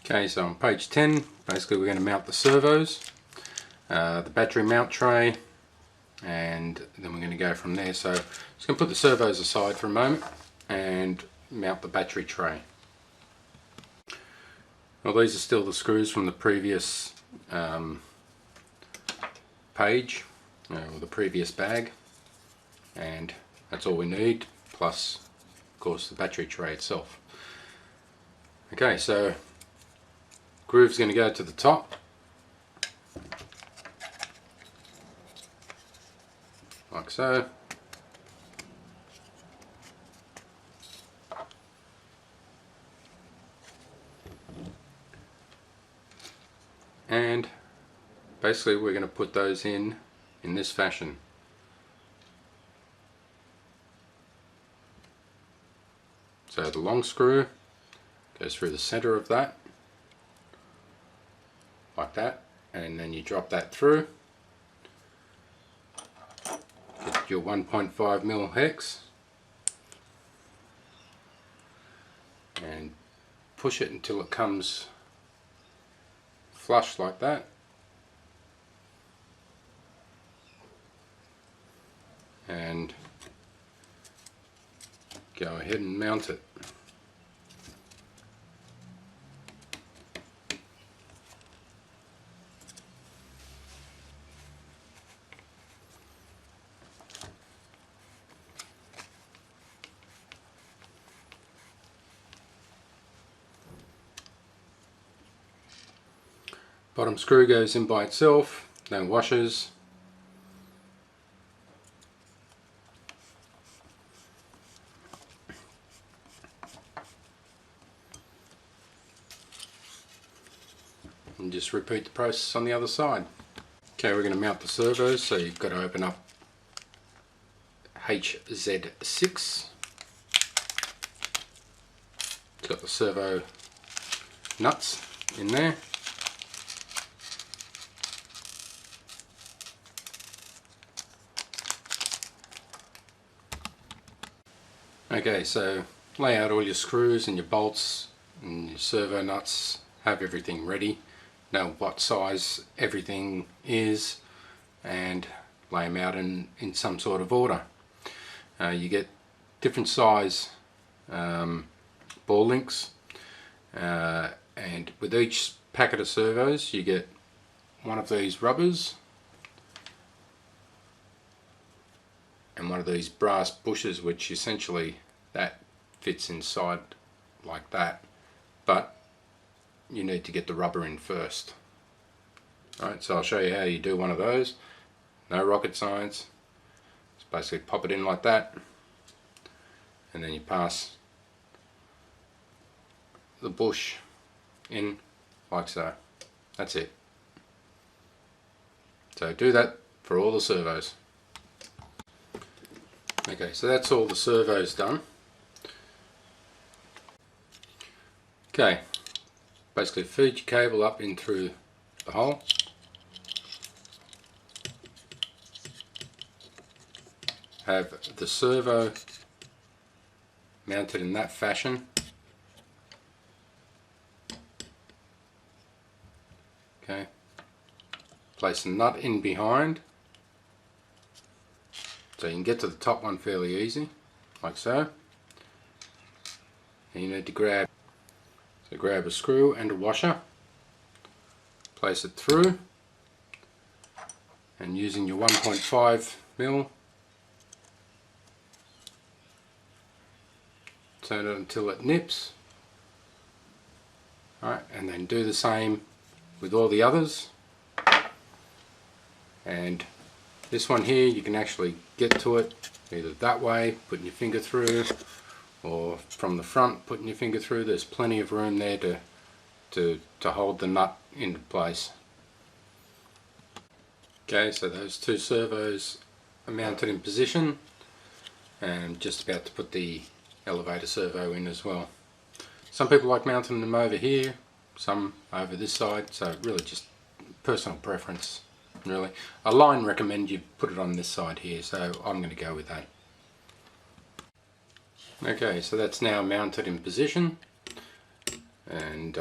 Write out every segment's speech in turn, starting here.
Okay, so on page 10, basically we're going to mount the servos, the battery mount tray, and then we're going to go from there. So just going to put the servos aside for a moment and mount the battery tray. Well, these are still the screws from the previous page, or the previous bag, and that's all we need, plus of course the battery tray itself. Okay, so groove's going to go to the top, like so. And basically we're going to put those in this fashion. So the long screw goes through the center of that, like that, and then you drop that through. Get your 1.5mm hex and push it until it comes flush like that, and go ahead and mount it. Bottom screw goes in by itself, no washers. And just repeat the process on the other side. Okay, we're going to mount the servos, so you've got to open up HZ6. It's got the servo nuts in there. Okay, so lay out all your screws and your bolts and your servo nuts, have everything ready, know what size everything is, and lay them out in some sort of order. You get different size ball links, and with each packet of servos you get one of these rubbers and one of these brass bushes, which essentially that fits inside like that, but you need to get the rubber in first. Alright, so I'll show you how you do one of those. No rocket science. Just basically pop it in like that, and then you pass the bush in like so. That's it. So do that for all the servos. Okay, so that's all the servos done. Okay, basically feed your cable up in through the hole. Have the servo mounted in that fashion. Okay, place a nut in behind, so you can get to the top one fairly easy, like so. And you need to grab a screw and a washer, place it through, and using your 1.5mm, turn it until it nips. Alright, and then do the same with all the others. And this one here, you can actually get to it either that way, putting your finger through, or from the front, putting your finger through. There's plenty of room there to hold the nut into place. Okay, so those two servos are mounted in position, and I'm just about to put the elevator servo in as well. Some people like mounting them over here, some over this side, so really just personal preference, really. A line recommend you put it on this side here, so I'm going to go with that. Okay, so that's now mounted in position, and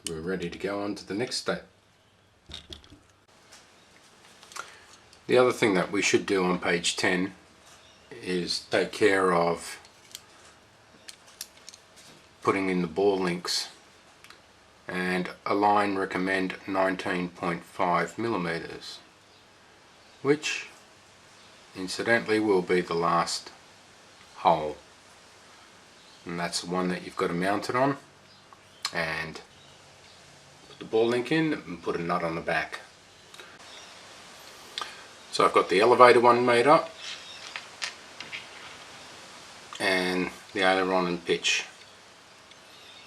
we're ready to go on to the next step. The other thing that we should do on page 10 is take care of putting in the ball links, and Align recommend 19.5 millimeters, which incidentally will be the last hole, and that's the one that you've got to mount it on, and put the ball link in and put a nut on the back. So I've got the elevator one made up and the aileron and pitch.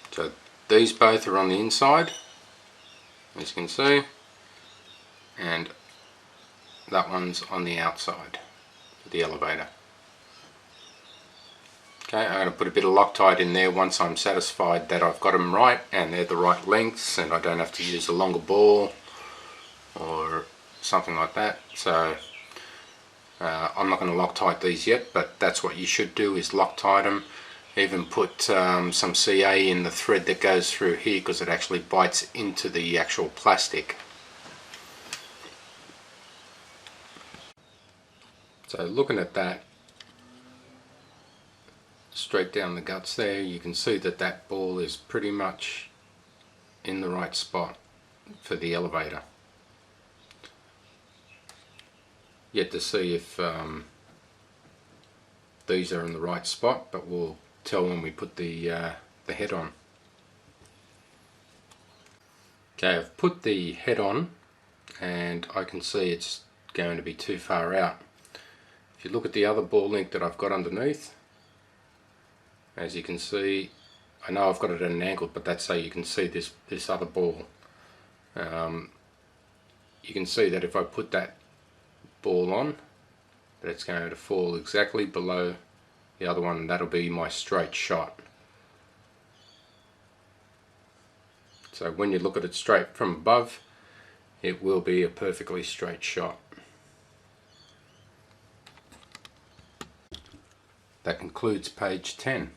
So these both are on the inside, as you can see, and that one's on the outside for the elevator. Okay, I'm going to put a bit of Loctite in there once I'm satisfied that I've got them right and they're the right lengths and I don't have to use a longer ball or something like that. So I'm not going to Loctite these yet, but that's what you should do, is Loctite them. Even put some CA in the thread that goes through here, because it actually bites into the actual plastic. So looking at that straight down the guts there, you can see that that ball is pretty much in the right spot for the elevator. Yet to see if these are in the right spot, but we'll tell when we put the head on. Okay, I've put the head on and I can see it's going to be too far out. If you look at the other ball link that I've got underneath, as you can see, I know I've got it at an angle, but that's so you can see this other ball. You can see that if I put that ball on, that it's going to fall exactly below the other one, and that'll be my straight shot. So when you look at it straight from above, it will be a perfectly straight shot. That concludes page 10.